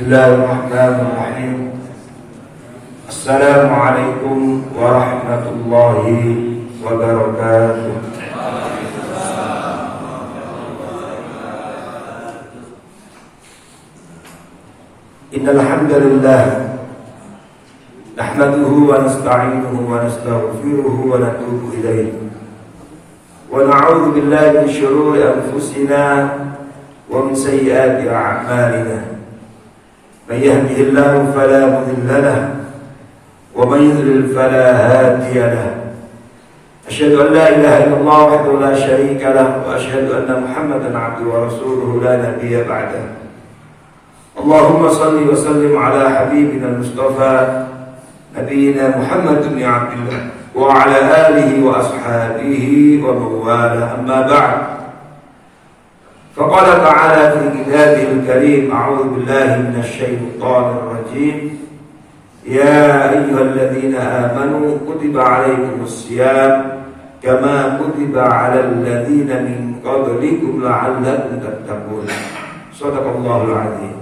Bismillahirrahmanirrahim. Assalamualaikum warahmatullahi wabarakatuh. Innal hamdalillah nahmaduhu wa nasta'inuhu wa nastaghfiruhu wa natubu ilayh. Wa na'udzu billahi min shururi anfusina wa min sayyiati a'malina. من يهده الله فلا مضل له ومن يضلل فلا هادي له. أشهد أن لا إله إلا الله وحده لا شريك له وأشهد أن محمدا عبده ورسوله لا نبي بعده. اللهم صل وسلم على حبيبنا المصطفى نبينا محمد بن عبد الله وعلى آله وأصحابه ومن والاه. أما بعد، فقال تعالى في كتابه الكريم: أعوذ بالله من الشيطان الرجيم. يا أيها الذين آمنوا كتب عليكم الصيام كما كتب على الذين من قبلكم لعلكم تتقون. صدق الله العظيم.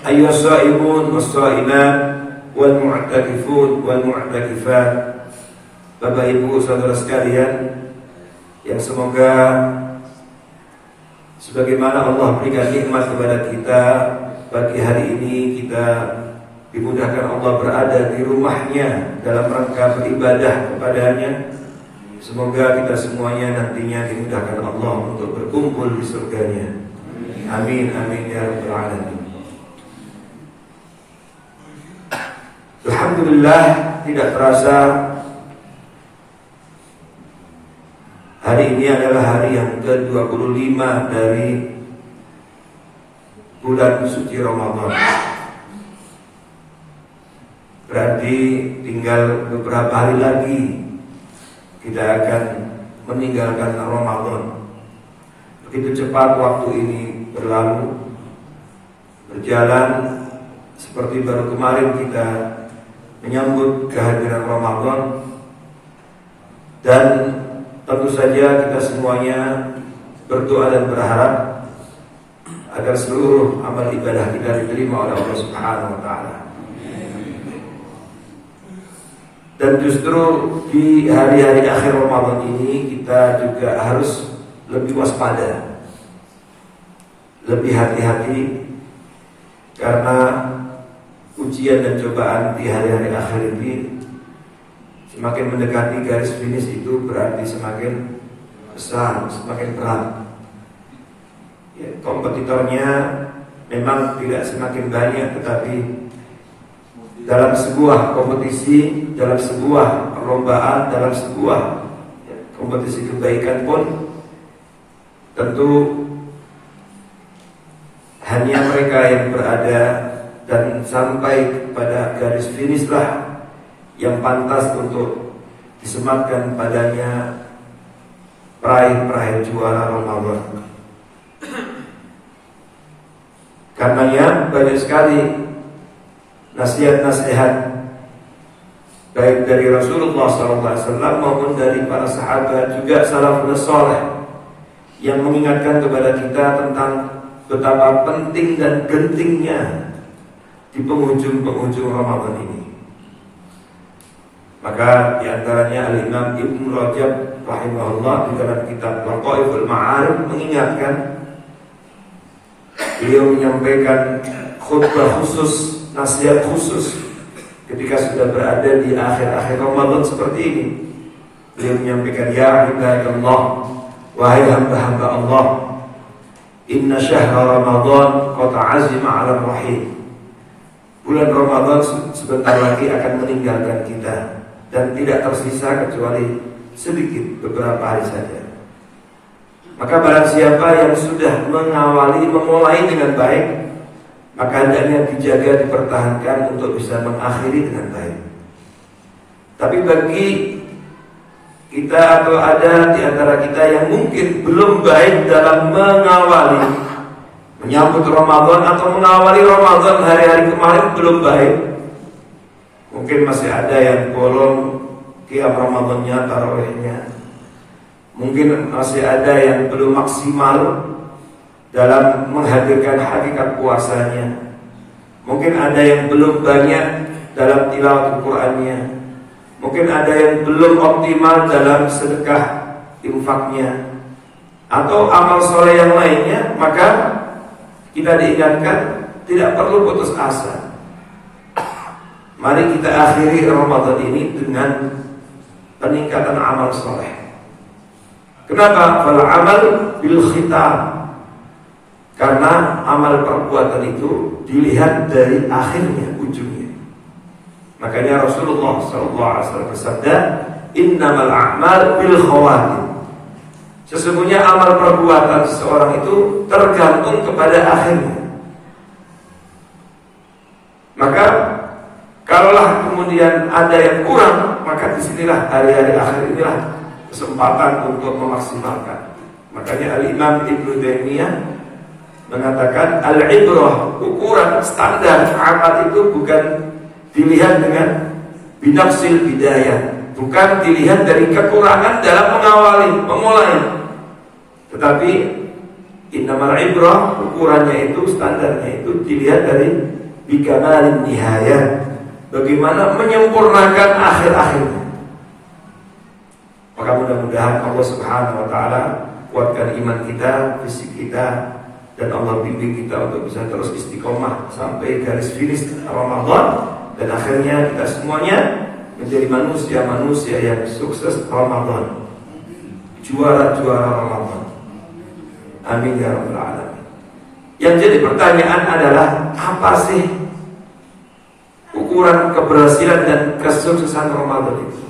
أيها الصائمون والصائمات والمعتكفون والمعتكفات, Bapak Ibu saudara sekalian, yang semoga sebagaimana Allah berikan nikmat kepada kita, pagi hari ini kita dimudahkan Allah berada di rumahnya dalam rangka beribadah kepadanya. Semoga kita semuanya nantinya dimudahkan Allah untuk berkumpul di surganya. Amin amin ya rabbal alamin. Alhamdulillah, tidak terasa hari ini adalah hari yang ke-25 dari bulan suci Ramadan. Berarti tinggal beberapa hari lagi kita akan meninggalkan Ramadan. Begitu cepat waktu ini berlalu, berjalan seperti baru kemarin kita menyambut kehadiran Ramadan. Dan tentu saja kita semuanya berdoa dan berharap agar seluruh amal ibadah kita diterima oleh Allah Subhanahu wa taala. Dan justru di hari-hari akhir Ramadan ini kita juga harus lebih waspada, lebih hati-hati, karena ujian dan cobaan di hari-hari akhir ini semakin mendekati garis finish itu berarti semakin besar, semakin berat. Ya, kompetitornya memang tidak semakin banyak, tetapi dalam sebuah kompetisi, dalam sebuah perlombaan, dalam sebuah kompetisi kebaikan pun tentu hanya mereka yang berada dan sampai kepada garis finish lah yang pantas untuk disematkan padanya peraih-peraih juara Ramadan. Karenanya banyak sekali nasihat-nasihat baik dari Rasulullah SAW maupun dari para sahabat, juga salafus saleh, yang mengingatkan kepada kita tentang betapa penting dan gentingnya di penghujung-penghujung Ramadan ini. Maka diantaranya Al-Imam Ibnu Rajab rahimahullah di dalam kitab Laqaiful Ma'arif mengingatkan, beliau menyampaikan khutbah khusus, nasihat khusus ketika sudah berada di akhir-akhir Ramadan seperti ini. Beliau menyampaikan, ya ibadallah, wahai hamba-hamba Allah, inna syahra Ramadan qad azima 'ala rahim. Bulan Ramadan sebentar lagi akan meninggalkan kita dan tidak tersisa kecuali sedikit, beberapa hari saja. Maka barang siapa yang sudah memulai dengan baik, maka hendaknya dijaga, dipertahankan untuk bisa mengakhiri dengan baik. Tapi bagi kita atau ada di antara kita yang mungkin belum baik dalam menyambut Ramadan atau mengawali Ramadan, hari-hari kemarin belum baik, mungkin masih ada yang bolong qiyam Ramadannya, tarawihnya, mungkin masih ada yang belum maksimal dalam menghadirkan hakikat puasanya. Mungkin ada yang belum banyak dalam tilawat Al-Qur'annya. Mungkin ada yang belum optimal dalam sedekah infaknya atau amal soleh yang lainnya. Maka kita diingatkan tidak perlu putus asa. Mari kita akhiri Ramadan ini dengan peningkatan amal soleh. Kenapa? Fal amal bil khitam. Karena amal perbuatan itu dilihat dari akhirnya, ujungnya. Makanya Rasulullah SAW bersabda, innamal a'mal bil khawatim. Sesungguhnya amal perbuatan seseorang itu tergantung kepada akhirnya. Maka kalaulah kemudian ada yang kurang, maka disinilah hari-hari akhir inilah kesempatan untuk memaksimalkan. Makanya Al-Imam Ibnu Taimiyah mengatakan al-ibrah, ukuran standar amal itu bukan dilihat dengan binafsil bidayah, bukan dilihat dari kekurangan dalam mengawali, memulai, tetapi innamal ibrah, ukurannya itu, standarnya itu dilihat dari bikamalin nihayah, bagaimana menyempurnakan akhir-akhirnya. Maka mudah-mudahan Allah Subhanahu wa ta'ala kuatkan iman kita, fisik kita, dan Allah bimbing kita untuk bisa terus istiqomah sampai garis finish Ramadan, dan akhirnya kita semuanya menjadi manusia-manusia yang sukses Ramadan, juara-juara Ramadan. Amin ya rabbal alamin. Yang jadi pertanyaan adalah, apa sih ukuran keberhasilan dan kesuksesan Ramadan itu?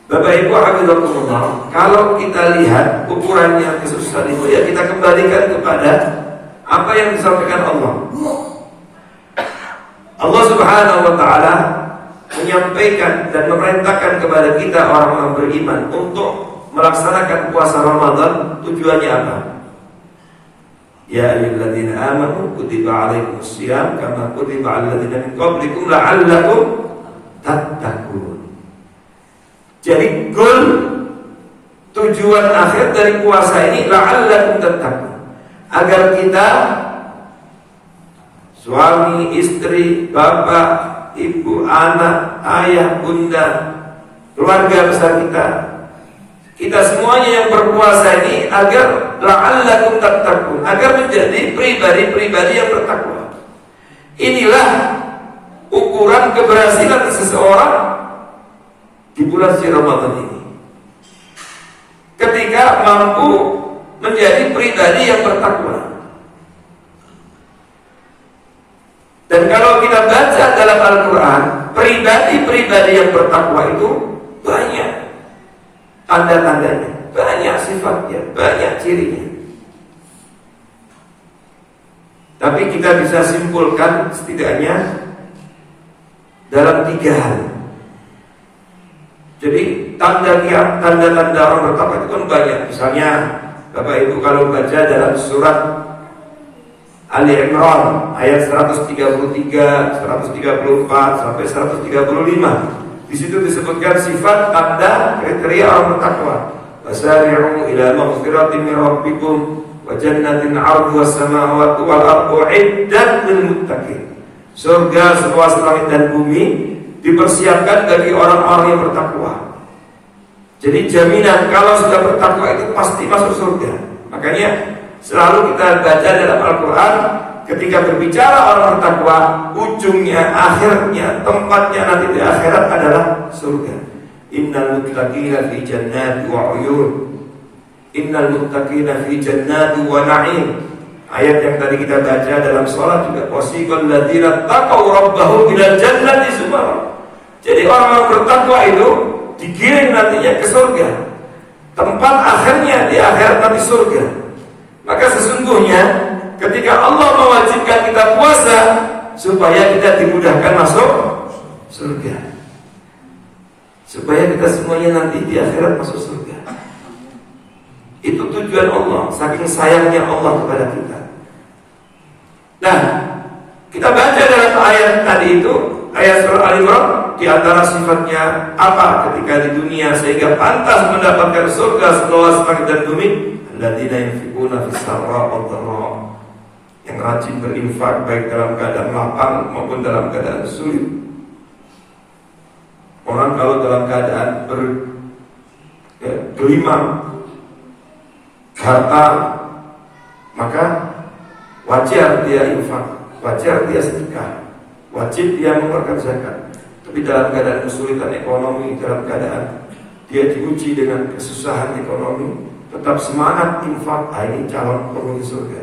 Bapak Ibu hafizakumullah, kalau kita lihat ukurannya kesuksesan itu, ya kita kembalikan kepada apa yang disampaikan Allah. Allah Subhanahu wa ta'ala menyampaikan dan memerintahkan kepada kita orang-orang beriman untuk melaksanakan puasa Ramadan. Tujuannya apa? Ya ayyuhalladzina amanu kutiba alaikumus syiyam kama kutiba 'alal ladzina min qablikum la'allakum tattaqun. Jadi goal, tujuan akhir dari puasa ini la'allakum tattaqun, agar kita, suami, istri, bapak, ibu, anak, ayah, bunda, keluarga besar kita semuanya yang berpuasa ini, agar la'allakum tattaqun, agar menjadi pribadi-pribadi yang bertakwa. Inilah ukuran keberhasilan seseorang di bulan suci Ramadan ini, ketika mampu menjadi pribadi yang bertakwa. Dan kalau kita baca dalam Al-Quran, pribadi-pribadi yang bertakwa itu banyak tanda-tandanya, banyak sifatnya, banyak cirinya. Tapi kita bisa simpulkan setidaknya dalam 3 hal. Jadi tanda-tanda orang bertakwa itu kan banyak. Misalnya Bapak Ibu kalau baca dalam surat Ali Imran ayat 133, 134 sampai 135, di situ disebutkan sifat tanda kriteria orang bertakwa. Wasari'u ila maghfiratin min rabbikum wa jannatin 'arduha as-samawati wal ardu 'iddat lil muttaqin. Surga seluas langit dan bumi dipersiapkan bagi orang-orang yang bertakwa. Jadi jaminan kalau sudah bertakwa itu pasti masuk surga. Makanya selalu kita baca dalam Al-Quran, ketika berbicara orang bertakwa, ujungnya, akhirnya, tempatnya nanti di akhirat adalah surga. Innal muttaqina fi jannati wa 'uyun. Innal muttaqina fi jannati wa na'im. Ayat yang tadi kita baca dalam sholat juga, wasiqal ladzina taqaw rabbahum ilal jannati zumara. Jadi orang-orang bertakwa itu digiring nantinya ke surga. Tempat akhirnya di akhirat nanti surga. Maka sesungguhnya ketika Allah mewajibkan kita puasa, supaya kita dimudahkan masuk surga, supaya kita semuanya nanti di akhirat masuk surga. Itu tujuan Allah, saking sayangnya Allah kepada kita. Nah, kita baca dalam ayat tadi itu, ayat surah Al-Imran, di antara sifatnya apa ketika di dunia sehingga pantas mendapatkan surga seluas langit dan bumi, alladzina yunfiquna fis sarra wad dharra, yang rajin berinfak baik dalam keadaan lapang maupun dalam keadaan sulit. Orang kalau dalam keadaan bergelimang harta, maka wajar dia infak, wajar dia sedekah, wajib dia mengeluarkan zakat. Tapi dalam keadaan kesulitan ekonomi, dalam keadaan dia diuji dengan kesusahan ekonomi, tetap semangat infak, ini calon penghuni surga.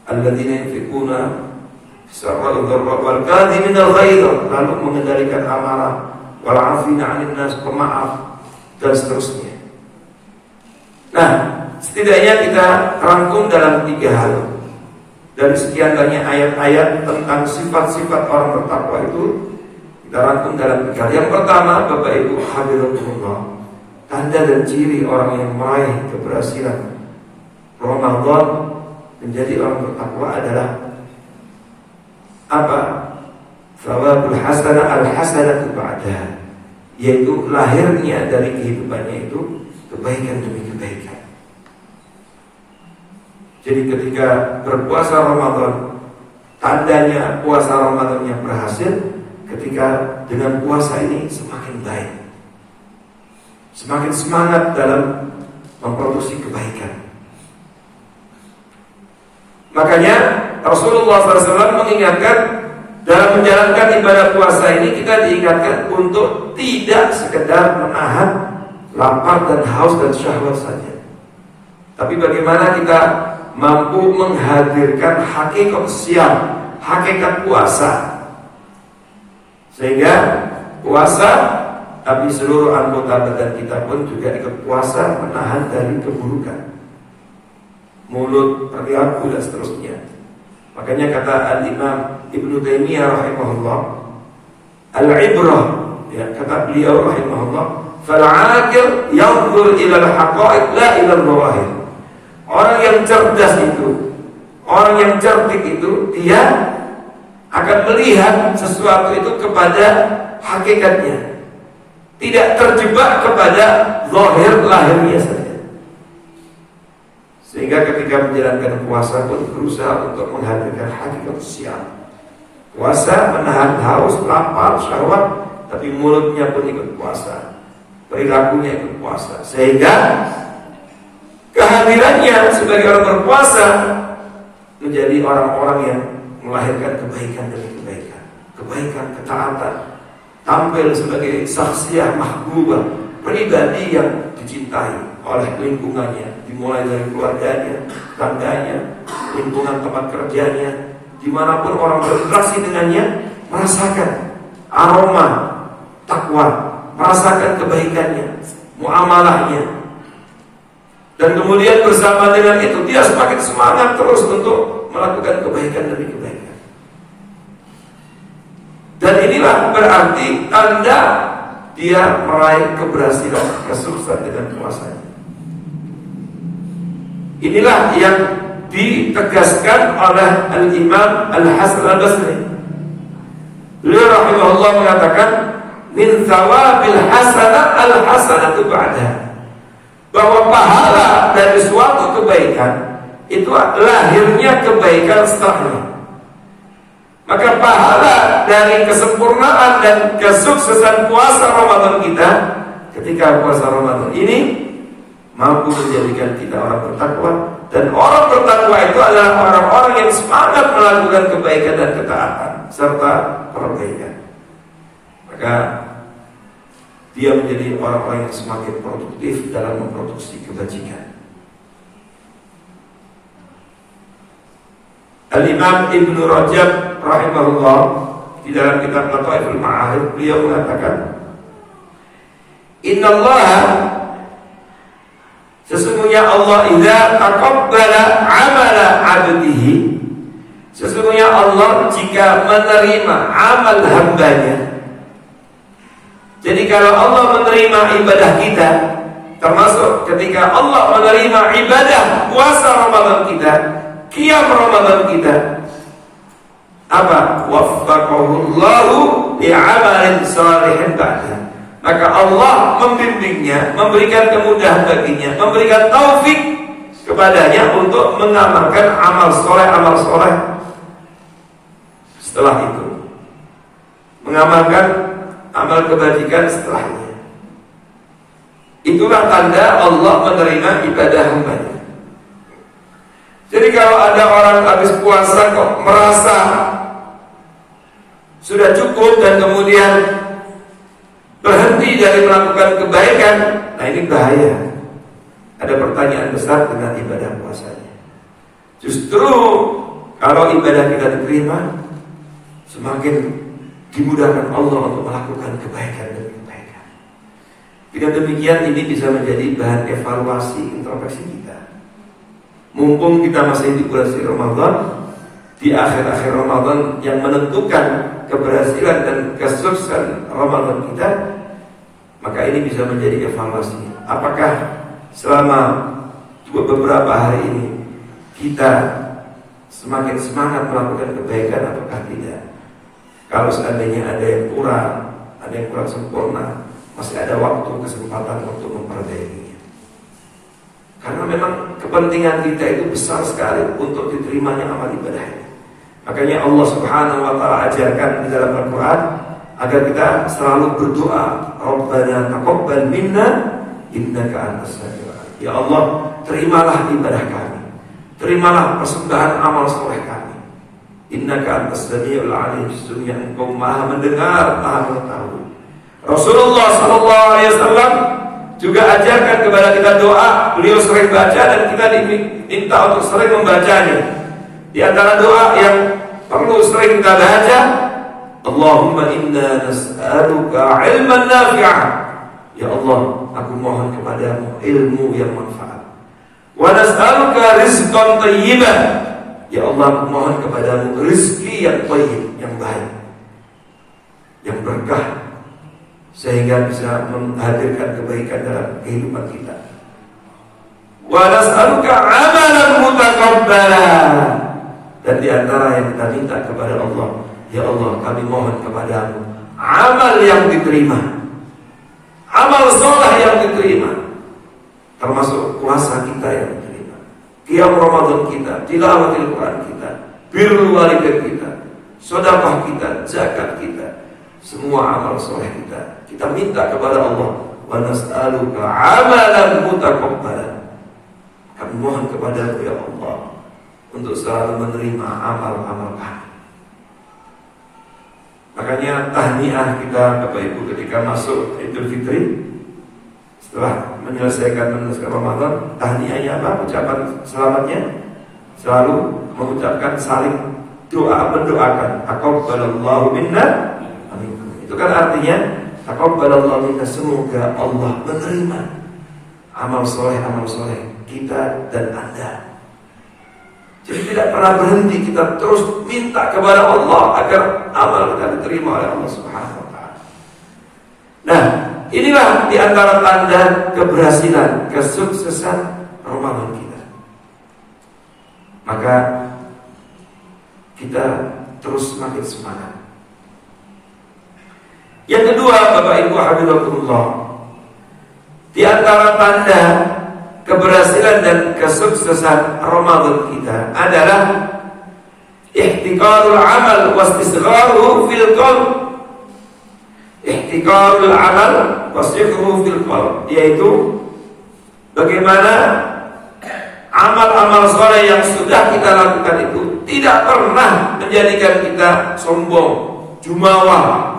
Alladzina yunfiquna fisarra wal kadhiminal ghaidh, lalu mengendalikan amarah, wal 'afina 'anil nas, pemaaf, dan seterusnya. Nah, setidaknya kita rangkum dalam 3 hal dari sekian banyak ayat-ayat tentang sifat-sifat orang bertakwa itu. Kita rangkum dalam 3 hal. Yang pertama, Bapak Ibu hadiratullah, tanda dan ciri orang yang meraih keberhasilan Ramadan menjadi orang bertakwa adalah apa? Thawabul hasanah al-hasanatu ba'daha, yaitu lahirnya dari kehidupannya itu kebaikan demi kebaikan. Jadi ketika berpuasa Ramadan, tandanya puasa Ramadannya berhasil ketika dengan puasa ini semakin baik, semakin semangat dalam memproduksi kebaikan. Makanya Rasulullah SAW mengingatkan dalam menjalankan ibadah puasa ini, kita diingatkan untuk tidak sekedar menahan lapar dan haus dan syahwat saja, tapi bagaimana kita mampu menghadirkan hakikat siam, hakikat puasa, sehingga puasa tapi seluruh anggota badan kita pun juga ikut puasa, menahan dari keburukan mulut, perilaku, dan seterusnya. Makanya kata Al-Imam Ibnu Taimiyah rahimahullah, al-ibrah, ya, kata beliau rahimahullah, fal-aqil yanzur ila al-haqa'iq la ila al-zawahir. Orang yang cerdas itu, orang yang cerdik itu, dia akan melihat sesuatu itu kepada hakikatnya, tidak terjebak kepada zahir lahirnya saja. Sehingga ketika menjalankan puasa pun berusaha untuk menghadirkan hakikat siam. Puasa menahan haus, lapar, syahwat, tapi mulutnya pun ikut puasa, perilakunya ikut puasa, sehingga kehadirannya sebagai orang berpuasa menjadi orang-orang yang melahirkan kebaikan demi kebaikan, kebaikan, ketaatan, tampil sebagai saksiyah mahbubah, pribadi yang dicintai oleh lingkungannya, dimulai dari keluarganya, tangganya, lingkungan tempat kerjanya, dimanapun orang berinteraksi dengannya, merasakan aroma takwa, merasakan kebaikannya, muamalahnya, dan kemudian bersama dengan itu dia semakin semangat terus untuk melakukan kebaikan demi kebaikan. Dan inilah berarti tanda dia meraih keberhasilan, kesuksesan dengan puasanya. Inilah yang ditegaskan oleh Al-Imam Al-Hasan Al-Basri. Beliau rahimahullah mengatakan, min thawabil hasanah al-hasanatu ba'daha, bahwa pahala dari suatu kebaikan itu lahirnya kebaikan setelahnya. Maka pahala dari kesempurnaan dan kesuksesan puasa Ramadan kita, ketika puasa Ramadan ini mampu menjadikan kita orang bertakwa. Dan orang bertakwa itu adalah orang-orang yang semangat melakukan kebaikan dan ketaatan serta perbaikan. Maka dia menjadi orang-orang yang semakin produktif dalam memproduksi kebajikan. Al-Imam Ibnu Rajab rahimahullah di dalam kitab Lataiful Ma'arif, beliau mengatakan, innallaha, sesungguhnya Allah idza taqabbala amala 'abdihi, sesungguhnya Allah jika menerima amal hambanya. Jadi kalau Allah menerima ibadah kita, termasuk ketika Allah menerima ibadah puasa Ramadan kita, qiyam Ramadan kita, apa? Waffaqahullahu li'amalin salihin ba'da, maka Allah membimbingnya, memberikan kemudahan baginya, memberikan taufik kepadanya untuk mengamalkan amal soleh setelah itu, mengamalkan amal kebajikan setelahnya. Itulah tanda Allah menerima ibadah hambanya. Jadi kalau ada orang habis puasa kok merasa sudah cukup dan kemudian berhenti dari melakukan kebaikan, nah ini bahaya. Ada pertanyaan besar dengan ibadah puasanya. Justru kalau ibadah kita diterima, semakin dimudahkan Allah untuk melakukan kebaikan demi kebaikan. Dengan demikian ini bisa menjadi bahan evaluasi introspeksi kita. Mumpung kita masih di bulan Ramadan, di akhir-akhir Ramadan yang menentukan keberhasilan dan kesuksesan Ramadan kita, maka ini bisa menjadi evaluasi. Apakah selama beberapa hari ini kita semakin semangat melakukan kebaikan ataukah tidak? Kalau seandainya ada yang kurang sempurna, masih ada waktu, kesempatan untuk memperbaikinya. Karena memang kepentingan kita itu besar sekali untuk diterimanya amal ibadah ini. Makanya Allah Subhanahu wa taala ajarkan di dalam Al-Qur'an agar kita selalu berdoa, Rabbana taqabbal minna innaka antas samiul alim. Ya Allah, terimalah ibadah kami. Terimalah persembahan amal soleh kami. Innaka antas samiul alim, sesungguhnya Engkau Maha mendengar, Maha mengetahui. Rasulullah sallallahu alaihi wasallam juga ajarkan kepada kita doa. Beliau sering baca dan kita diminta untuk sering membacanya. Di antara doa yang perlu sering kita baca, Allahumma inna nas'aluka ilman nafi'ah. Ya Allah, aku mohon kepadamu ilmu yang manfaat. Wa nas'aluka rizqan thayyiban. Ya Allah, aku mohon kepadamu rizki yang thayyib, yang baik, yang berkah, sehingga bisa menghadirkan kebaikan dalam kehidupan kita. Wa nas'aluka amalan mutaqabbala. Dan di antara yang kita minta kepada Allah, ya Allah, kami mohon kepadamu amal yang diterima, amal soleh yang diterima, termasuk puasa kita yang diterima, qiyam Ramadan kita, tilawatil Quran kita, birrul walidain kita, sedekah kita, zakat kita, semua amal soleh kita minta kepada Allah. Wa nas'aluka amalan mutaqabbalan. Kami mohon kepadamu ya Allah untuk selalu menerima amal-amal kami. Makanya tahniah kita Bapak Ibu ketika masuk Idul Fitri, setelah menyelesaikan Ramadan, tahniahnya apa? Ucapan selamatnya selalu mengucapkan saling doa, mendoakan taqabbalallahu minna. Itu kan artinya taqabbalallahu minna, semoga Allah menerima amal soleh kita dan Anda. Jadi tidak pernah berhenti, kita terus minta kepada Allah agar amal kita diterima oleh Allah Subhanahu wa taala. Nah, inilah di antara tanda keberhasilan, kesuksesan Ramadan kita. Maka kita terus semakin semangat. Yang kedua, Bapak Ibu hafizakumullah, di antara tanda keberhasilan dan kesuksesan Ramadan kita adalah ihtiqarul amal wastisgharuhu fil qalb. Ihtiqarul amal wastisgharuhu fil qalb, yaitu bagaimana amal-amal soleh yang sudah kita lakukan itu tidak pernah menjadikan kita sombong, jumawa,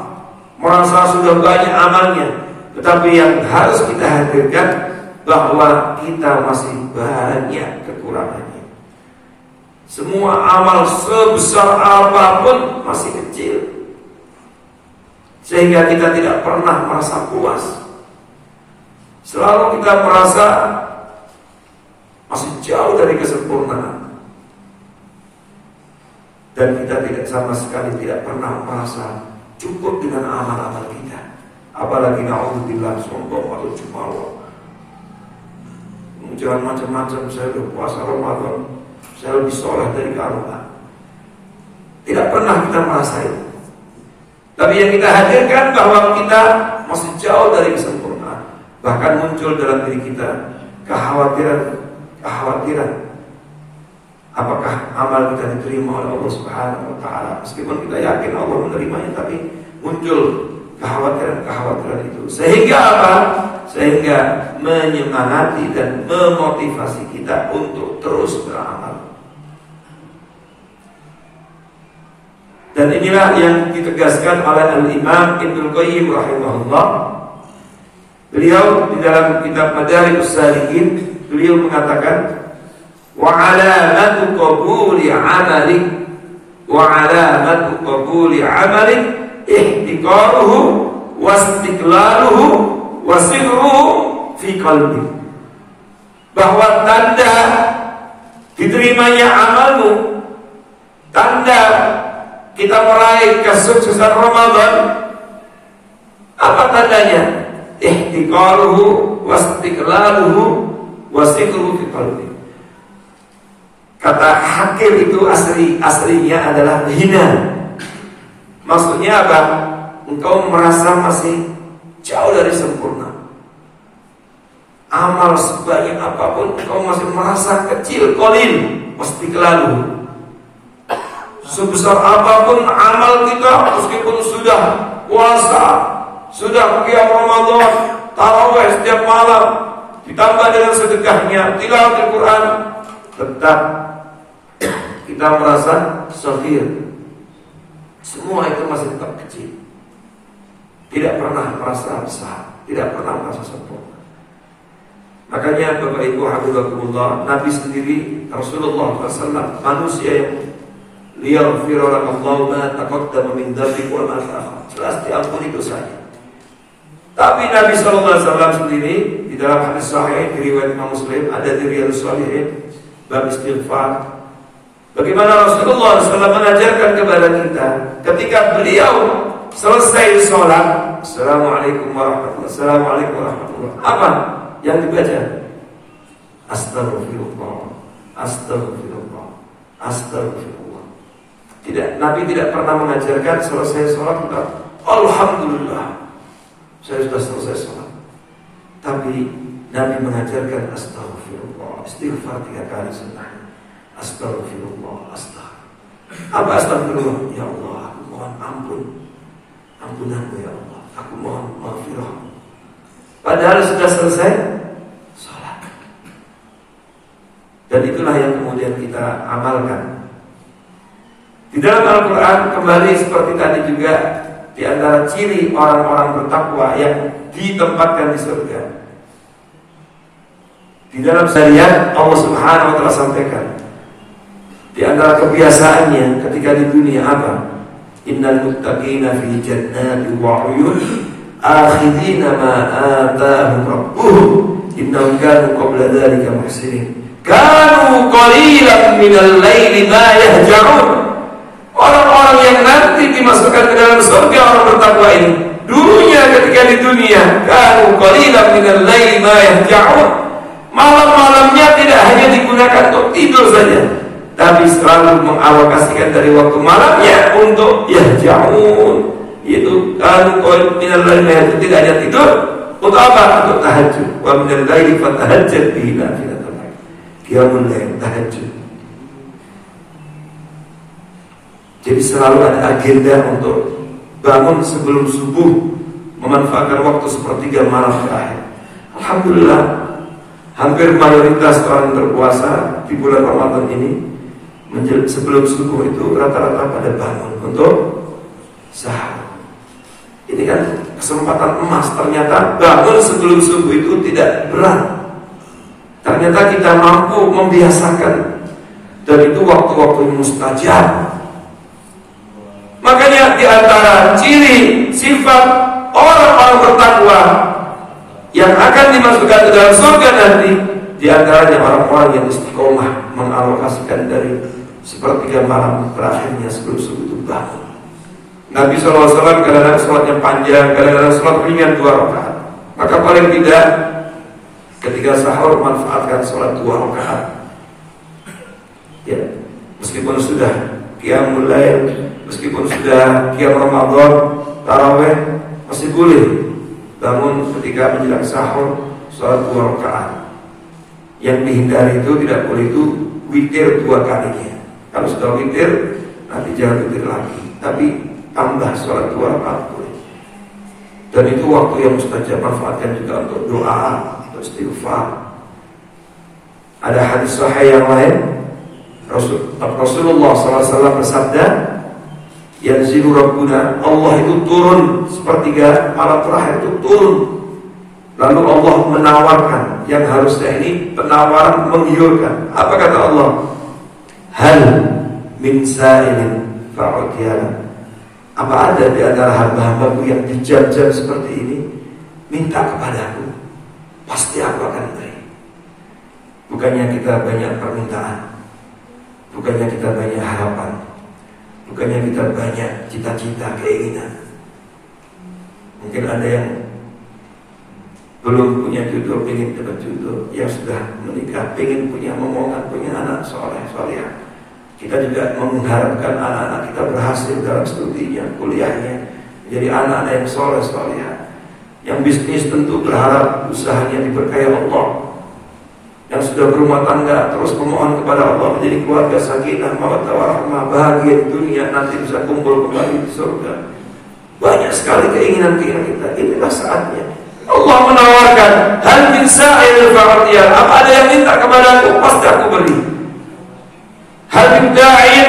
merasa sudah banyak amalnya, tetapi yang harus kita hadirkan bahwa kita masih banyak kekurangannya. Semua amal sebesar apapun masih kecil, sehingga kita tidak pernah merasa puas. Selalu kita merasa masih jauh dari kesempurnaan, dan kita tidak sama sekali tidak pernah merasa cukup dengan amal-amal kita. Apalagi na'udzubillah sombong atau jumawa, jangan macam-macam, saya udah puasa Ramadan, saya lebih soleh dari kamu. Tidak pernah kita merasa itu. Tapi yang kita hadirkan bahwa kita masih jauh dari kesempurnaan. Bahkan muncul dalam diri kita kekhawatiran. Apakah amal kita diterima oleh Allah Subhanahu wa taala? Meskipun kita yakin Allah menerimanya, tapi muncul kekhawatiran itu. Sehingga apa? Sehingga menyemangati dan memotivasi kita untuk terus beramal. Dan inilah yang ditegaskan oleh Al-Imam Ibnul Qayyim rahimahullah. Beliau di dalam kitab Madarijus Salikin, beliau mengatakan, wa alamatu qabuli amalik ihtiqaruhu wastiqlaluhu wasirruhu fi qalbi. Bahwa tanda diterimanya amalmu, tanda kita meraih kesuksesan Ramadan, apa tandanya? Ihtiqaruhu wastiqlaluhu wasirruhu fi qalbi. Kata hakir itu aslinya adalah hina. Maksudnya apa? Engkau merasa masih jauh dari sempurna. Amal sebanyak apapun engkau masih merasa kecil, qalil, wastiqlaluhu. Sebesar apapun amal kita, meskipun sudah puasa, sudah qiyam Ramadan, tarawih setiap malam, ditambah dengan sedekahnya, tilawatul Quran, tetap kita merasa saghir. Semua itu masih tetap kecil. Tidak pernah merasa besar, tidak pernah merasa sempurna. Makanya Bapak Ibu hafizakumullah, Nabi sendiri, Rasulullah SAW, manusia yang liyaghfira lakallahu ma taqaddama min dzambika wa ma ta'akhkhara, jelas diampuni dosanya. Tapi Nabi SAW sendiri di dalam hadis sahih riwayat Imam Muslim, ada di Riyadhus Shalihin bab istighfar, bagaimana Rasulullah SAW mengajarkan kepada kita ketika beliau selesai sholat, Assalamualaikum warahmatullahi wabarakatuh, Assalamualaikum warahmatullahi wabarakatuh, apa yang dibaca? Astaghfirullah, astaghfirullah, astaghfirullah. Tidak, Nabi tidak pernah mengajarkan selesai sholat kita alhamdulillah, saya sudah selesai sholat. Tapi Nabi mengajarkan astaghfirullah, istighfar 3 kali sunnah. Astaghfirullah, astaghfirullah. Apa astaghfirullah? Ya Allah, aku mohon ampunanmu ya Allah, aku mohon maghfirah. Padahal sudah selesai sholat. Dan itulah yang kemudian kita amalkan. Di dalam Al-Quran kembali seperti tadi juga, di antara ciri orang-orang bertakwa yang ditempatkan di surga, di dalam syariat Allah Subhanahu wa taala sampaikan, di antara kebiasaannya ketika di dunia apa? Innal muttaqina fi jannatin wa 'uyun akhidina ma atahum rabbuhum innahum kanu qabla dzalika muhsinin kanu qalilan minal laili ma yahja'un. Orang-orang yang nanti dimasukkan ke dalam surga, orang bertakwa ini, dulunya ketika di dunia kanu qalilan minal laili ma yahja'un, malam-malamnya tidak hanya digunakan untuk tidur saja, tapi selalu mengalokasikan dari waktu malamnya untuk yahja'un, itu kanu qalilan minal laili ma yahja'un, tidak hanya tidur, untuk apa? Untuk tahajud. Wa minal laili fatahajjad bihi nafilatan lak, qiyamul lail, tahajud. Jadi selalu ada agenda untuk bangun sebelum subuh, memanfaatkan waktu sepertiga malam terakhir. Alhamdulillah, hampir mayoritas orang berpuasa di bulan Ramadan ini sebelum subuh itu rata-rata pada bangun untuk sahur. Ini kan kesempatan emas. Ternyata bangun sebelum subuh itu tidak berat. Ternyata kita mampu membiasakan, dan itu waktu-waktu mustajab. Makanya di antara ciri sifat orang-orang bertakwa yang akan dimasukkan ke dalam surga nanti, di antaranya orang-orang yang istiqomah mengalokasikan dari sepertiga malam terakhirnya sebelum subuh itu bangun. Nabi SAW kadang-kadang sholatnya panjang, kadang-kadang sholat ringan 2 rakaat. Maka paling tidak ketika sahur manfaatkan sholat 2 rakaat. Ya, meskipun sudah qiyamul lail, meskipun sudah qiyam Ramadan, taraweh masih boleh bangun ketika menjelang sahur, sholat 2 rakaat. Yang dihindari itu tidak boleh itu witir 2 kalinya. Kalau sudah witir, nanti jangan witir lagi, tapi tambah sholat 2 rakaat boleh. Dan itu waktu yang mustajab, manfaatkan juga untuk doa, untuk istighfar. Ada hadis sahih yang lain, Rasulullah SAW bersabda, yanzilu Rabbuna, Allah itu turun sepertiga malam terakhir itu turun. Lalu Allah menawarkan, yang harusnya ini penawaran menggiurkan. Apa kata Allah? Hal min sa'ilin fa'udiyana. Apa ada di antara hamba-hambaku yang di jam-jam seperti ini minta kepadaku, pasti aku akan beri. Bukannya kita banyak permintaan, bukannya kita banyak harapan, bukannya kita banyak cita-cita, keinginan. Mungkin ada yang belum punya jodoh, ingin dapat jodoh, yang sudah menikah, ingin punya momongan, punya anak soleh, solehah. Kita juga mengharapkan anak-anak kita berhasil dalam studinya, kuliahnya, menjadi anak-anak yang soleh, solehah. Yang bisnis tentu berharap usahanya diberkahi Allah. Yang sudah berumah tangga terus memohon kepada Allah menjadi keluarga sakinah, mawaddah warahmah, bahagia di dunia, nanti bisa kumpul kembali di surga. Banyak sekali keinginan-keinginan kita. Inilah saatnya Allah menawarkan, hal min sa'il fa'atiyah. Apa ada yang minta kepadaku, pasti aku beri. Hal min da'in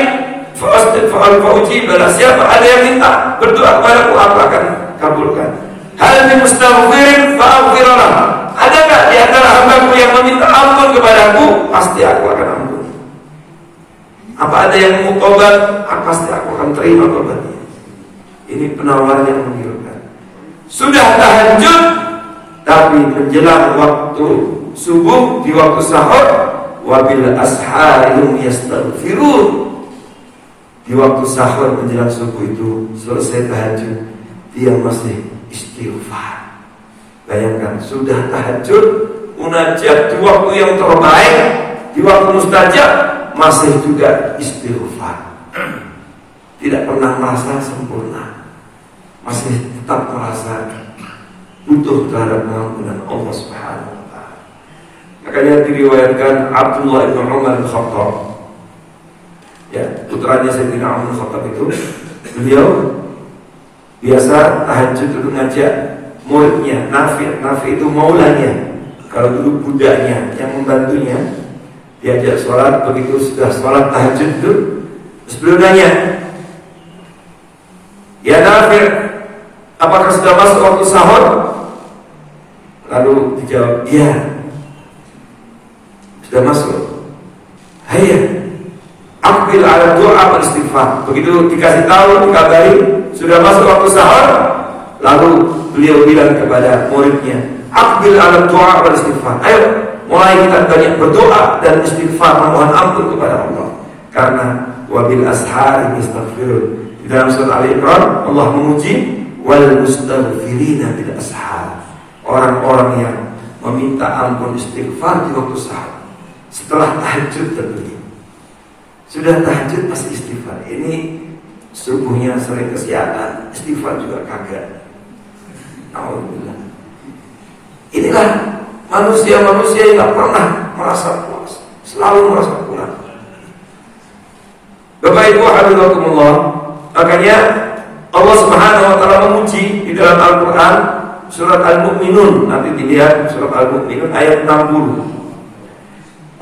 fa'ujiblah. Siapa ada yang minta berdoa kepadaku, aku akan kabulkan. Hal min mustaghfirin fa'aghfirlah. Adakah di antara hambaku yang meminta ampun kepadaku, pasti aku akan ampuni. Apa ada yang mau tobat, pasti aku akan terima tobatnya. Ini penawaran yang menggiurkan. Sudah tahajud, tapi menjelang waktu subuh, di waktu sahur, wabil asharum yastaghfirun. Di waktu sahur menjelang subuh itu, selesai tahajud, dia masih istighfar. Bayangkan, sudah tahajud, munajat di waktu yang terbaik, di waktu mustajab, masih juga istighfar. Tidak pernah merasa sempurna, masih tetap merasa butuh terhadap pengampunan Allah Subhanahu wa ta'ala. Makanya diriwayatkan Abdullah bin Umar bin Khattab, ya, putranya Sayyidina Umar bin Khattab itu, beliau biasa tahajud itu ngajak muridnya, Nafi itu maulanya, kalau dulu budaknya yang membantunya, diajak sholat. Begitu sudah sholat tahajud itu, terus beliau nanya, ya Nafi, apakah sudah masuk waktu sahur? Lalu dijawab, iya, sudah masuk. Hayya aqbil ala doa beristighfar. Begitu dikasih tahu, dikabari sudah masuk waktu sahur, lalu beliau bilang kepada muridnya, aqbil ala doa beristighfar. Ayo, mulai kita banyak berdoa dan istighfar, memohon ampun kepada Allah. Karena wabil ashari yastaghfirun. Di dalam surat Al-Imran Allah memuji wal mustaghfirina bil ashar. Orang-orang yang meminta ampun istighfar di waktu sahur. Setelah tahajud tentunya. Sudah tahajud masih istighfar. Ini subuhnya sering kesiangan, istighfar juga kagak. Alhamdulillah. Inilah manusia-manusia yang tak pernah merasa puas, selalu merasa kurang. Bapak Ibu hafizakumullah, makanya Allah Subhanahu wa ta'ala memuji di dalam Al-Quran surat Al-Mu'minun. Nanti dilihat surat Al-Mu'minun ayat 60.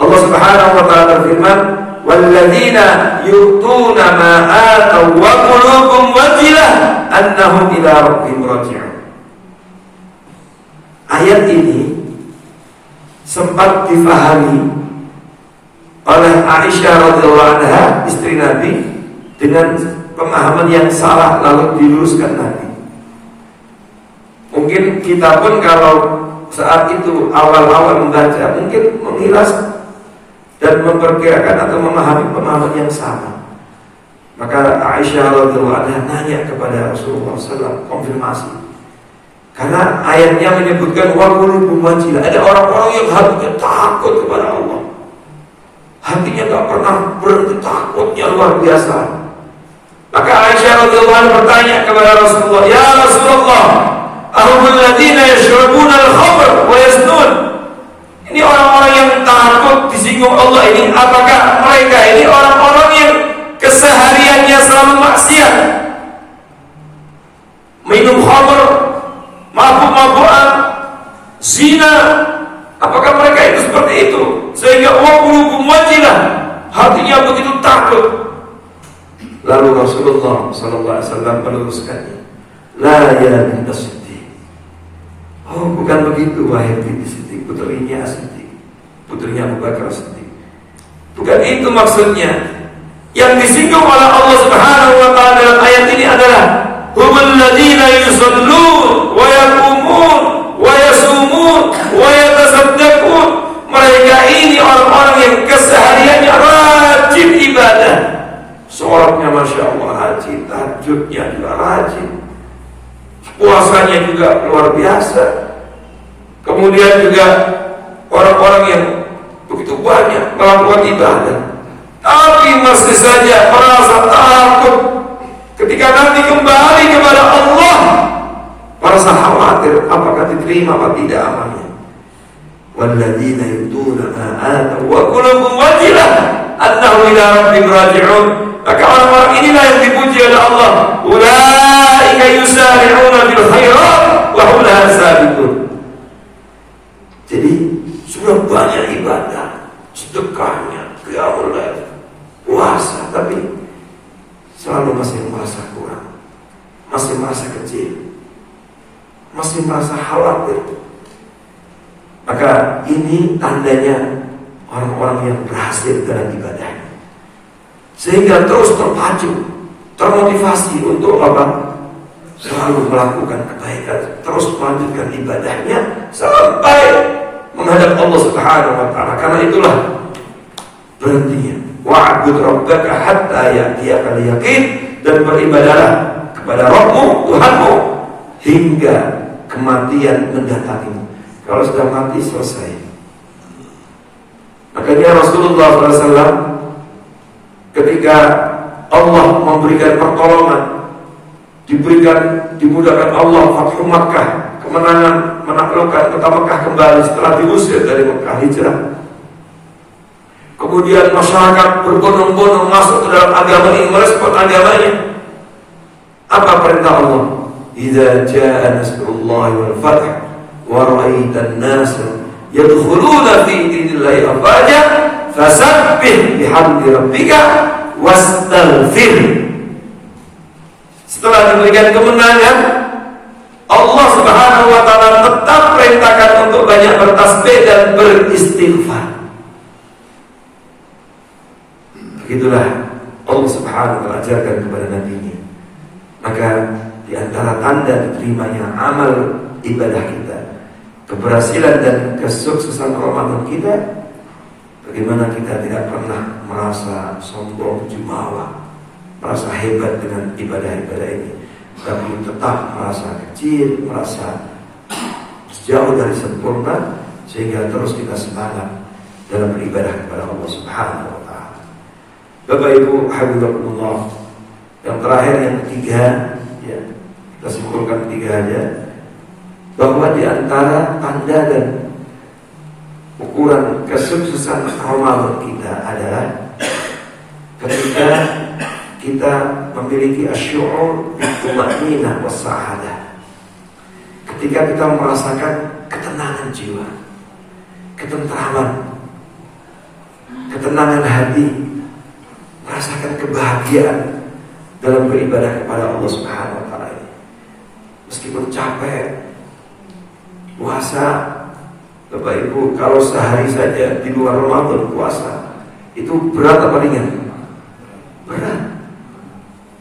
Allah Subhanahu wa ta'ala berfirman, walladzina yu'tuna ma ataw wa qulubuhum wajilah annahum ila rabbihim raji'un. Ayat ini sempat difahami oleh Aisyah radhiyallahu anha, istri Nabi, dengan pemahaman yang salah lalu diluruskan Nabi. Mungkin kita pun kalau saat itu awal-awal membaca mungkin mengilas dan memperkirakan atau memahami pemahaman yang sama. Maka Aisyah radhiyallahu anha nanya kepada Rasulullah SAW, konfirmasi. Karena ayatnya menyebutkan wa qulubuhum wajilah. Ada orang-orang yang hatinya takut kepada Allah. Hatinya tak pernah berhenti takutnya luar biasa. Maka Aisyah radhiyallahu anha bertanya kepada Rasulullah, "Ya Rasulullah, ahumul ladzina yashrabuna al-khamr wa yaznun?" Ini orang-orang yang takut disinggung Allah ini, apakah mereka ini orang-orang yang kesehariannya selalu maksiat, minum khamr, mabuk-mabukan, zina? Apakah mereka itu seperti itu sehingga qulubuhum wajilah, hatinya begitu takut? Lalu Rasulullah sallallahu alaihi wasallam meluruskannya, "La ya bint Siddiq." Oh, bukan begitu wahai binti Siddiq, putrinya Siddiq, putrinya Abu Bakar Siddiq. Bukan itu maksudnya. Yang disinggung oleh Allah Subhanahu wa taala dalam ayat ini adalah humul ladzina yusallun wa yaqumun wa yasumun wa yatasaddaqun. Mereka ini orang-orang yang kesehariannya rajin ibadah. Sholatnya Masya Allah rajin, tahajudnya juga rajin, puasanya juga luar biasa. Kemudian juga orang-orang yang begitu banyak melakukan ibadah, tapi masih saja merasa takut ketika nanti kembali kepada Allah, merasa khawatir apakah diterima atau tidak amalnya. Walladzina yu'tuna ma atau wa qulubuhum wajilah annahum ila rabbihim raji'un. Maka orang-orang inilah yang dipuji oleh Allah. Ulaika yusari'una bil khairat wa hum laha sabiqun. Jadi sudah banyak ibadah, sedekahnya, qiyamul lail, puasa, tapi selalu masih merasa kurang, masih merasa kecil, masih merasa khawatir. Maka ini tandanya orang-orang yang berhasil dalam ibadahnya, sehingga terus terpacu, termotivasi untuk apa? Selalu melakukan kebaikan, terus melanjutkan ibadahnya sampai menghadap Allah Subhanahu wa taala. Karena itulah berhentinya wa'bud rabbaka hatta ya'tiyakal yaqin, dan beribadahlah kepada Rabbmu, Tuhanmu, hingga kematian mendatangimu. Kalau sudah mati selesai. Makanya Rasulullah SAW ketika Allah memberikan pertolongan, dimudahkan Allah Fathu Makkah, kemenangan menaklukkan kota Mekah kembali setelah diusir dari Mekah, hijrah. Kemudian masyarakat berbondong-bondong masuk ke dalam agama ini, merespon agamanya. Apa perintah Allah? Idza jaa nasrullahi wal fath wa ra'aitan nasa yadkhuluna fi dinillahi afwaja fasabbih bihamdi rabbika wastaghfir. Setelah diberikan kemenangan, Allah Subhanahu wa taala tetap perintahkan untuk banyak bertasbih dan beristighfar. Begitulah Allah Subhanahu wa taala ajarkan kepada nabi-Nya. Maka di antara tanda diterimanya amal ibadah kita, keberhasilan dan kesuksesan Ramadan kita, bagaimana kita tidak pernah merasa sombong, jumawa, merasa hebat dengan ibadah-ibadah ini, tapi tetap merasa kecil, merasa jauh dari sempurna, sehingga terus kita semangat dalam beribadah kepada Allah Subhanahu wa taala. Bapak Ibu habibakumullah, yang terakhir, yang ketiga, ya, kita simpulkan ketiga aja, bahwa di antara tanda dan ukuran kesuksesan Ramadan kita adalah ketika kita memiliki asy'ur bil-tuma'ninah was-sa'adah. Ketika kita merasakan ketenangan jiwa, ketentraman, ketenangan hati, merasakan kebahagiaan dalam beribadah kepada Allah Subhanahu wa taala ini. Meskipun capek puasa, Bapak Ibu, kalau sehari saja di luar Ramadan puasa, itu berat apa ringan? Berat.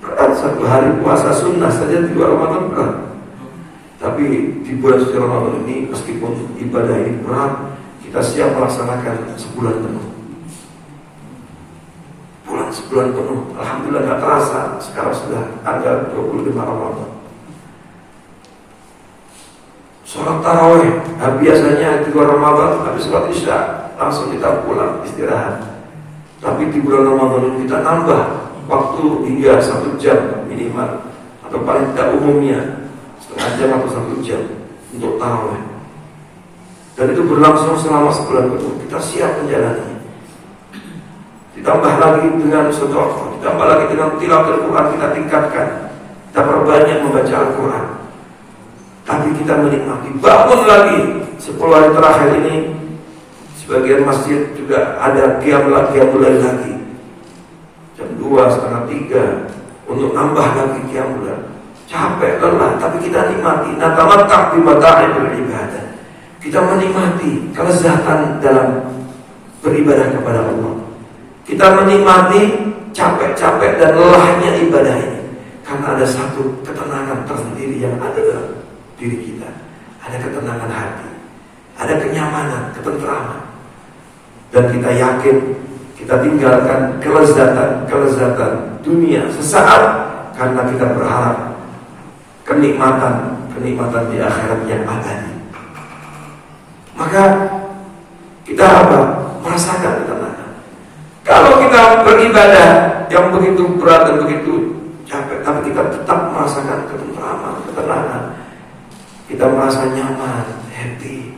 Berat. Satu hari puasa sunnah saja di luar Ramadan berat. Tapi di bulan suci Ramadan ini, meskipun ibadah ini berat, kita siap melaksanakan sebulan penuh. Sebulan penuh, alhamdulillah gak terasa. Sekarang sudah tanggal 25 Ramadan. Sholat tarawih, biasanya di luar Ramadan habis sholat isya langsung kita pulang istirahat. Tapi di bulan Ramadan ini kita nambah waktu hingga 1 jam minimal, atau paling tidak umumnya setengah jam atau 1 jam untuk tarawih. Dan itu berlangsung selama sebulan penuh. Kita siap menjalani. Ditambah lagi dengan sedekah, ditambah lagi dengan tilawatul Quran, kita tingkatkan. Kita perbanyak membaca Al-Quran. Tapi kita menikmati. Bangun lagi 10 hari terakhir ini, sebagian masjid juga ada qiyam mulai lagi jam 2, setengah 3 untuk nambah lagi qiyam mulai. Capek, lelah, tapi kita nikmati. Natamatta'u bi mata'il ibadah. Kita menikmati kelezatan dalam beribadah kepada Allah. Kita menikmati capek-capek dan lelahnya ibadah ini, karena ada satu ketenangan tersendiri yang ada dalam diri kita. Ada ketenangan hati, ada kenyamanan, ketentraman. Dan kita yakin kita tinggalkan kelezatan dunia sesaat, karena kita berharap kenikmatan di akhirat yang abadi. Maka kita merasakan ketenangan. Kalau kita beribadah yang begitu berat dan begitu capek, tapi kita tetap merasakan ketentraman, ketenangan, kita merasa nyaman, happy,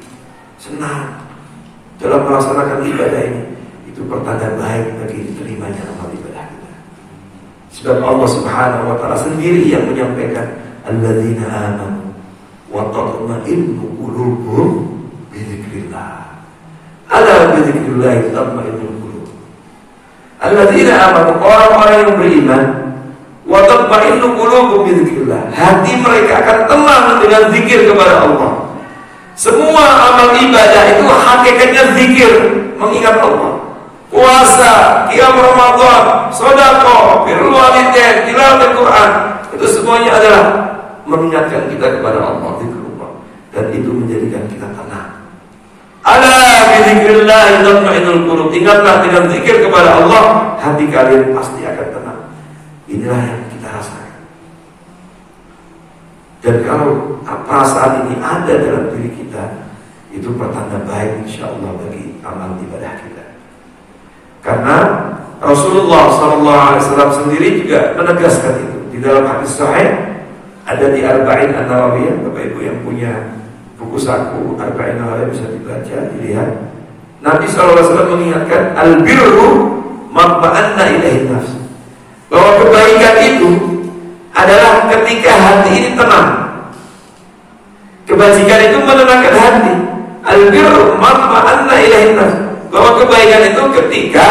senang dalam melaksanakan ibadah ini, itu pertanda baik bagi diterimanya amal ibadah kita. Sebab Allah Subhanahu wa ta'ala sendiri yang menyampaikan, alladzina amanu wa tatma'innu qulubuhum bi dzikrillah. Ala bi dzikrillah tatma'innul qulub. Alladzina amanu, orang-orang yang beriman, wa tatma'innu qulubuhum bi dzikrillah. Hati mereka akan tenang dengan zikir kepada Allah. Semua amal ibadah itu hakikatnya zikir, mengingat Allah. Puasa, qiyam Ramadan, sedekah, birrul walidain, tilawatul Quran, itu semuanya adalah mengingatkan kita kepada Allah, zikrullah, dan itu menjadikan kita tenang. Ala bi dzikrillah tatma'innul qulub. Ingatlah dengan zikir kepada Allah, hati kalian pasti akan tenang. Inilah yang kita rasakan. Dan kalau perasaan ini ada dalam diri kita, itu pertanda baik insyaallah bagi amal ibadah kita. Karena Rasulullah SAW sendiri juga menegaskan itu di dalam hadis sahih, ada di Arba'in An-Nawawiyah. Bapak Ibu yang punya buku saku Arba'in An-Nawawiyah bisa dibaca, dilihat. Nabi SAW mengingatkan, al-birru matma'anna ilaihi nafs, bahwa kebaikan itu adalah ketika hati ini tenang. Kebajikan itu menenangkan hati. Al-birru matma'anna ilaihi nafs, bahwa kebaikan itu ketika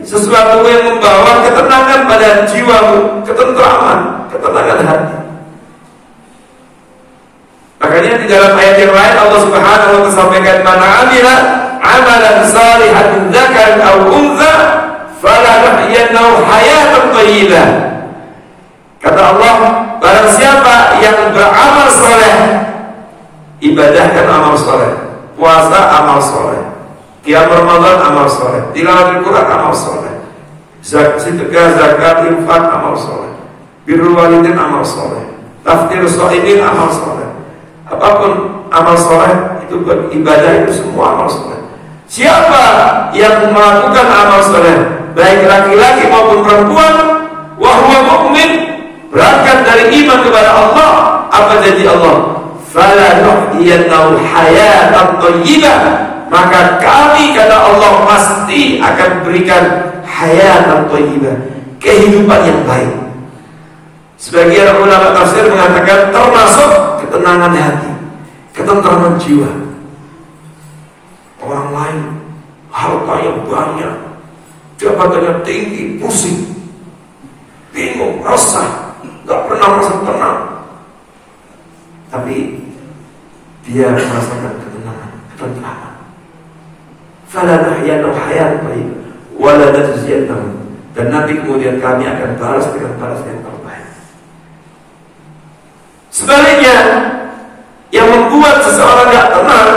sesuatu yang membawa ketenangan pada jiwamu, ketentraman, ketenangan hati. Makanya di dalam ayat yang lain Allah Subhanahu wa ta'ala sampaikan, man 'amila 'amalan shalihan dzakaran aw untha falanuhyiyannahu hayatan thayyibah. Kata Allah, barang siapa yang beramal saleh, ibadah kan amal saleh, puasa amal soleh, qiyam Ramadan amal soleh, tilawatul Quran amal soleh, sedekah, zakat, infak amal soleh, birrul walidain amal soleh, tafsir shaimin amal soleh. Apapun amal soleh itu ibadah, itu semua amal soleh. Siapa yang melakukan amal soleh, baik laki-laki maupun perempuan, wa huwa mu'min, berangkat dari iman kepada Allah, apa janji Allah? Falanuhyiyannahu hayatan thayyibah, maka kami, kata Allah, pasti akan berikan hayatan thayyibah, kehidupan yang baik. Sebagian ulama tafsir mengatakan termasuk ketenangan hati, ketentraman jiwa. Orang lain hartanya banyak, jabatannya tinggi, pusing, bingung, resah, gak pernah merasa tenang, tapi dia merasakan ketenangan, ketentraman. Falanuhyiyannahu hayatan thayyibah wa la najziyannahum, dan nanti kemudian kami akan balas dengan balas yang terbaik. Sebaliknya, yang membuat seseorang tidak tenang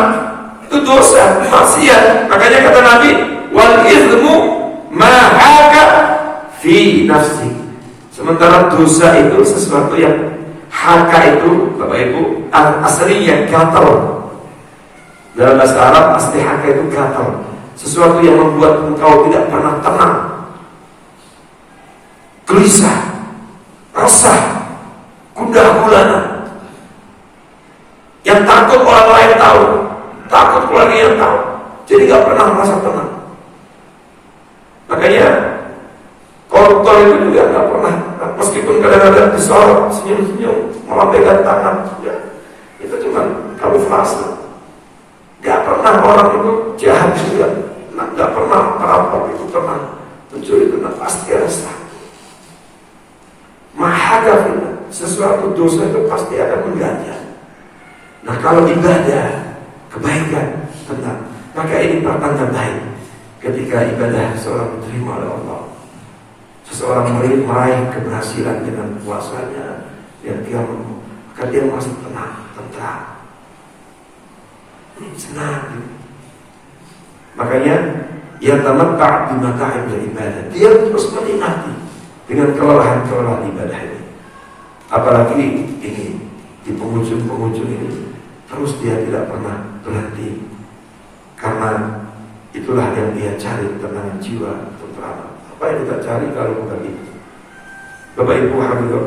itu dosa, maksiat. Makanya kata Nabi, wal izmu ma haka fi nafsi. Sementara dosa itu sesuatu yang haka itu, Bapak Ibu, aslinya gatal. Dalam bahasa Arab asli haka itu gatal, sesuatu yang membuat engkau tidak pernah tenang. gelisah, resah, gundah gulana. Yang takut orang lain tahu, takut keluarga yang tahu, jadi gak pernah merasa tenang. Makanya koruptor itu juga gak pernah, meskipun kadang-kadang disorot, senyum-senyum, melambaikan tangan, ya, itu cuma kamuflase. Gak pernah orang itu jahat juga, gak pernah perampok itu tenang, mencuri tenang, pasti resah. Mahagafina, sesuatu dosa itu pasti akan mengganjal. Nah kalau ibadah, kebaikan, tenang, maka ini pertanda baik ketika ibadah seorang diterima oleh Allah. Seseorang meraih keberhasilan dengan puasanya, dan dia maka dia masih tenang, tentram, senang. Makanya ia tamatta' bimata'ib ibadah. Dia terus menikmati dengan kelelahan-kelelahan ibadah ini. Apalagi ini di penghujung-penghujung ini, terus dia tidak pernah berhenti, karena itulah yang dia cari, ketenangan jiwa, tentram. Apa yang kita cari kalau bukan itu? Bapak Ibu hadirin,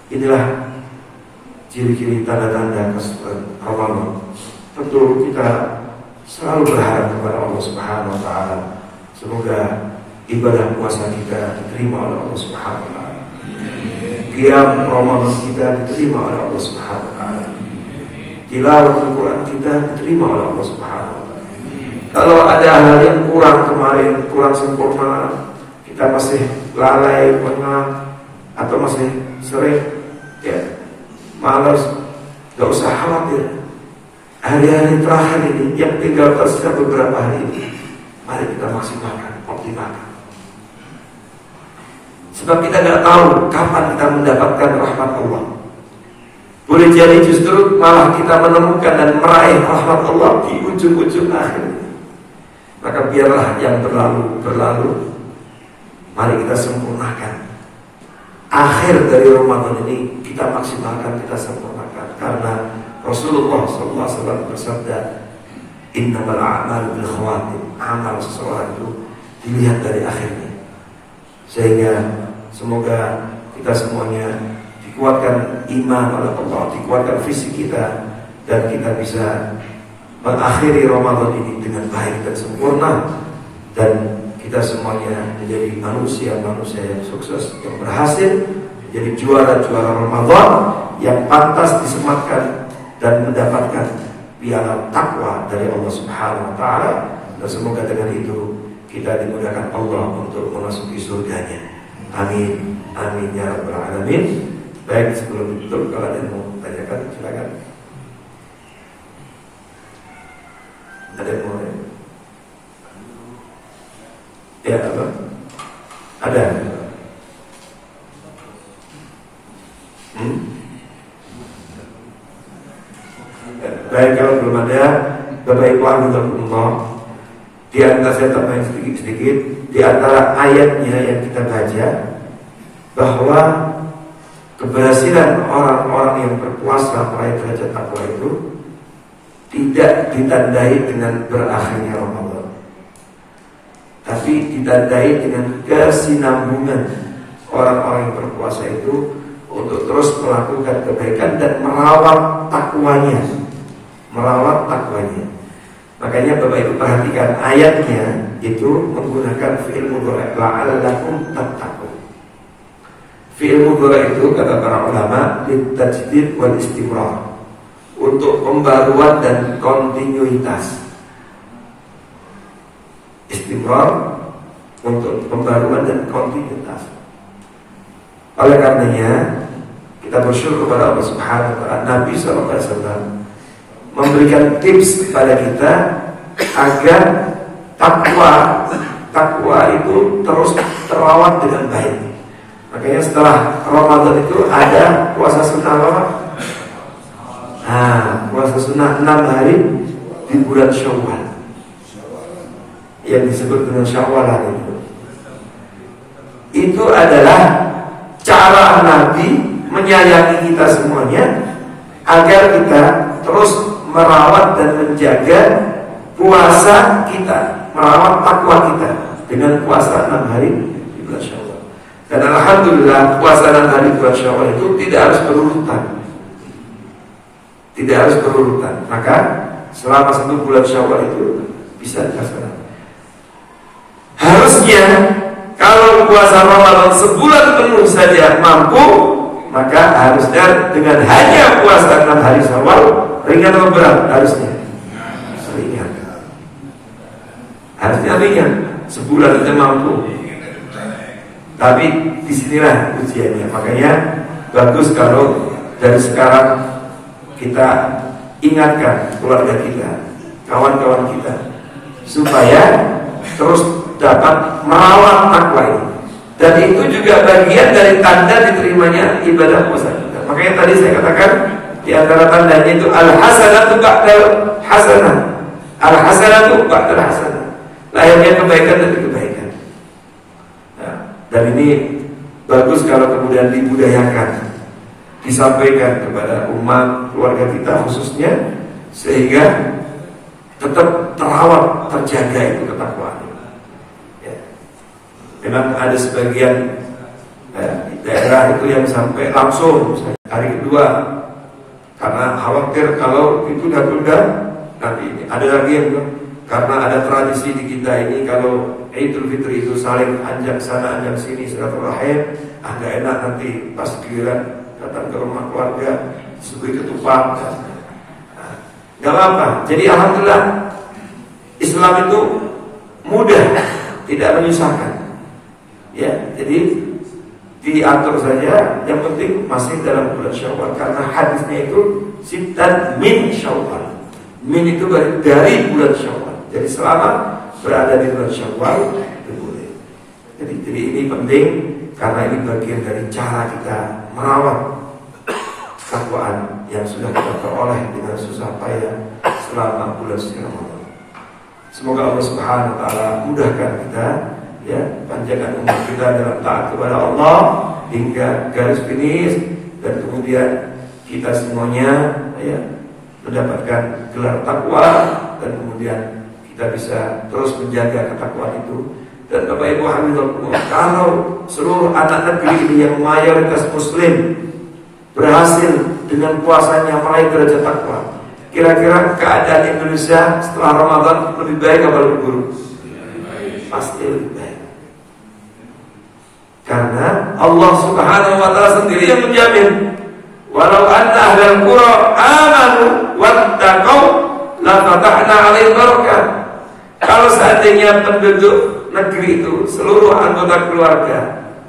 inilah ciri-ciri tanda-tanda kesukaan Ramadan. Tentu kita selalu berharap kepada Allah Subhanahu wa taala, semoga ibadah puasa kita diterima oleh Allah Subhanahu wa taala. Qiyam Ramadan kita diterima oleh Allah Subhanahu wa taala. Tilawah Al-Quran kita diterima oleh Allah Subhanahu wa taala. Kalau ada hal yang kurang kemarin, kurang sempurna, kita masih lalai, pengah, atau masih sering malas, gak usah khawatir. Hari-hari terakhir ini yang tinggal tersisa beberapa hari ini, mari kita maksimalkan, optimalkan. Sebab kita gak tahu kapan kita mendapatkan rahmat Allah. Boleh jadi justru malah kita menemukan dan meraih rahmat Allah di ujung-ujung akhir. Maka biarlah yang berlalu. Mari kita sempurnakan. Akhir dari Ramadan ini kita maksimalkan, kita sempurnakan. Karena Rasulullah SAW bersabda, innamal a'malu bil khawatim. Amal seseorang itu dilihat dari akhirnya. Sehingga semoga kita semuanya dikuatkan iman oleh Allah, dikuatkan fisik kita, dan kita bisa mengakhiri Ramadan ini dengan baik dan sempurna, dan kita semuanya menjadi manusia-manusia yang sukses, yang berhasil, menjadi juara-juara Ramadan yang pantas disematkan dan mendapatkan piala takwa dari Allah Subhanahu wa taala. Dan semoga dengan itu kita dimudahkan Allah untuk memasuki surganya. Amin, amin ya rabbal alamin. Baik, sebelum ditutup, kalau ada yang mau tanyakan, silakan. Ada yang mau? Ya, apa? Ada. Baik, kalau belum ada, Bapak Ibu Alhamdulillah, di antara saya tambahin sedikit, di antara ayatnya yang kita baca, bahwa keberhasilan orang-orang yang berpuasa meraih derajat takwa itu tidak ditandai dengan berakhirnya Ramadan, tapi ditandai dengan kesinambungan orang-orang yang berpuasa itu untuk terus melakukan kebaikan dan merawat takwanya. Makanya Bapak Ibu perhatikan ayatnya itu menggunakan fi'il mudhari' la'allakum tattaqun. Fi'il mudhari' itu kata para ulama litajdid wal istimrar, untuk pembaruan dan kontinuitas. Istimrar untuk pembaruan dan kontinuitas. Oleh karenanya kita bersyukur kepada Allah Subhanahu wa taala, Nabi SAW memberikan tips kepada kita agar takwa itu terus terawat dengan baik. Makanya setelah Ramadan itu ada puasa sunnah apa? Puasa sunnah 6 hari di bulan Syawal, yang disebut dengan Syawalan itu. Itu adalah cara Nabi menyayangi kita semuanya agar kita terus merawat dan menjaga puasa kita, merawat takwa kita dengan puasa 6 hari di bulan Syawal. Dan alhamdulillah puasa 6 hari bulan Syawal itu tidak harus berurutan. Tidak harus berurutan. Maka selama 1 bulan Syawal itu bisa dilaksanakan. Harusnya kalau puasa Ramadan sebulan penuh saja mampu, maka harusnya dengan hanya puasa 6 hari Syawal ringan atau berat? Harusnya ringan. Harusnya ringan. Sebulan itu mampu. Tapi disinilah ujiannya. Makanya bagus kalau dari sekarang kita ingatkan keluarga kita, kawan-kawan kita, supaya terus dapat merawat takwa ini. Dan itu juga bagian dari tanda diterimanya ibadah puasa kita. Makanya tadi saya katakan di antara tandanya itu al-hasanatu ba'dal hasanah. Al-hasanatu ba'dal hasanah. Lahirnya kebaikan dan kebaikan. Nah, dan ini bagus kalau kemudian dibudayakan, disampaikan kepada umat keluarga kita khususnya, sehingga tetap terawat, terjaga itu ketakwaan. Memang ada sebagian daerah itu yang sampai langsung hari kedua karena khawatir kalau itu tunda nanti ini. Ada lagi yang karena ada tradisi di kita ini kalau Idul Fitri itu saling anjak sana anjak sini silaturahim, agak enak nanti pas giliran datang ke rumah keluarga subuh ketupat. Gak apa-apa. Jadi alhamdulillah Islam itu mudah, tidak menyusahkan. Ya, jadi diatur saja. Yang penting masih dalam bulan Syawal, karena hadisnya itu sitan min Syawal. Min itu dari bulan Syawal. Jadi selama berada di bulan Syawal itu boleh. Jadi ini penting karena ini bagian dari cara kita merawat takwaan yang sudah kita peroleh dengan susah payah selama bulan suci Ramadan. Semoga Allah Subhanahu wa taala mudahkan kita, ya, panjangkan umur kita dalam taat kepada Allah hingga garis finish, dan kemudian kita semuanya, ya, mendapatkan gelar takwa, dan kemudian kita bisa terus menjaga ketakwaan itu. Dan Bapak Ibu Hamidullah, kalau seluruh anak negeri ini yang mayoritas Muslim berhasil dengan puasanya meraih derajat takwa, kira-kira keadaan Indonesia setelah Ramadan lebih baik atau lebih buruk? Pasti lebih baik. Karena Allah Subhanahu wa taala sendiri yang menjamin, walau anna ahlal qura amanu wattaqau la fatahna 'alaihim barakah. Kalau seandainya penduduk negeri itu, seluruh anggota keluarga,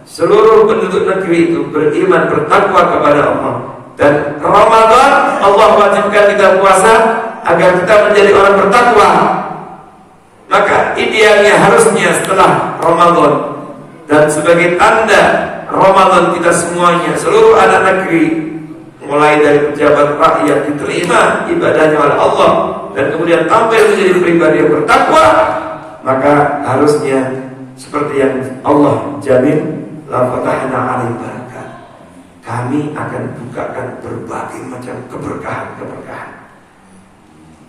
seluruh penduduk negeri itu beriman, bertakwa kepada Allah, dan Ramadan Allah wajibkan kita puasa agar kita menjadi orang bertakwa, maka idealnya harusnya setelah Ramadan, dan sebagai tanda Ramadan kita semuanya, seluruh anak negeri, mulai dari pejabat rakyat, diterima ibadahnya oleh Allah, dan kemudian tampil menjadi pribadi yang bertakwa, maka harusnya seperti yang Allah jamin, la fatahna 'alaihim barakah. Kami akan bukakan berbagai macam keberkahan-keberkahan.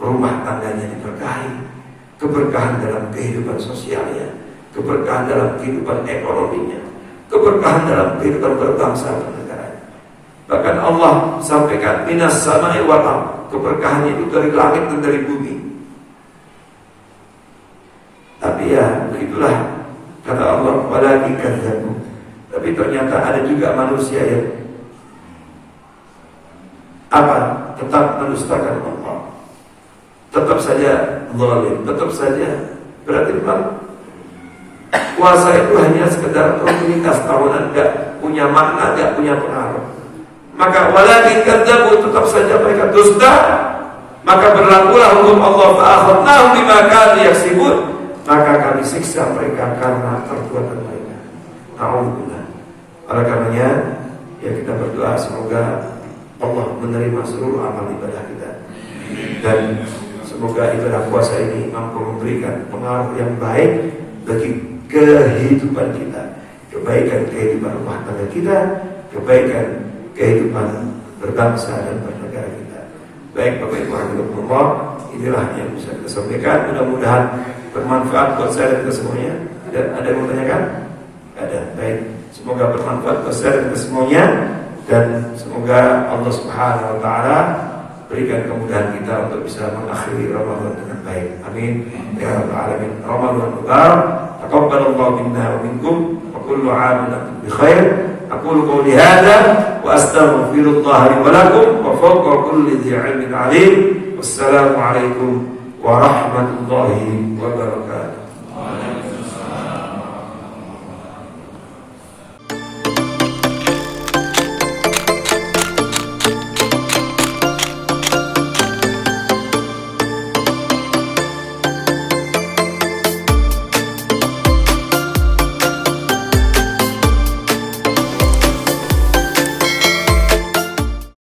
Rumah tangganya diberkahi, keberkahan dalam kehidupan sosialnya, keberkahan dalam kehidupan ekonominya, keberkahan dalam kehidupan berbangsa bernegara. Bahkan Allah sampaikan minas sama'i wal ardh, keberkahannya itu dari langit dan dari bumi. Tapi ya begitulah, kata Allah, walakin kadzabu. Tapi ternyata ada juga manusia yang tetap mendustakan Allah, tetap saja zalim, tetap saja. Berarti memang puasa itu hanya sekedar rutinitas tahunan, gak punya makna, gak punya pengaruh. Maka walakin kadzabu, tetap saja mereka dusta. Maka berlakulah hukum Allah, fa'akhadnahum bima kanu yaksibun, maka kami siksa mereka karena perbuatan mereka. Alhamdulillah. Oleh karenanya, ya kita berdoa semoga Allah menerima seluruh amal ibadah kita, dan semoga ibadah puasa ini mampu memberikan pengaruh yang baik bagi kehidupan kita, kebaikan kehidupan rumah tangga kita, kebaikan kehidupan berbangsa dan bernegara kita. Baik Bapak Ibu Alhamdulillah, inilah yang bisa kita sampaikan. Mudah-mudahan bermanfaat buat saya dan kita semuanya. Ada yang mau tanyakan? Ada. Baik. Semoga bermanfaat besar untuk semuanya, dan semoga Allah Subhanahu wa taala berikan kemudahan kita untuk bisa mengakhiri Ramadan dengan baik. Amin ya rabbal alamin. Ramadan mubarak, taqabbalallahu minna wa minkum, wa kullu 'amin wa antum bi khair. Aqulu qawli hadha wa astaghfirullah li wa lakum wa fawqa kulli dhi 'ilmin 'alim. Wassalamu alaikum warahmatullahi wabarakatuh.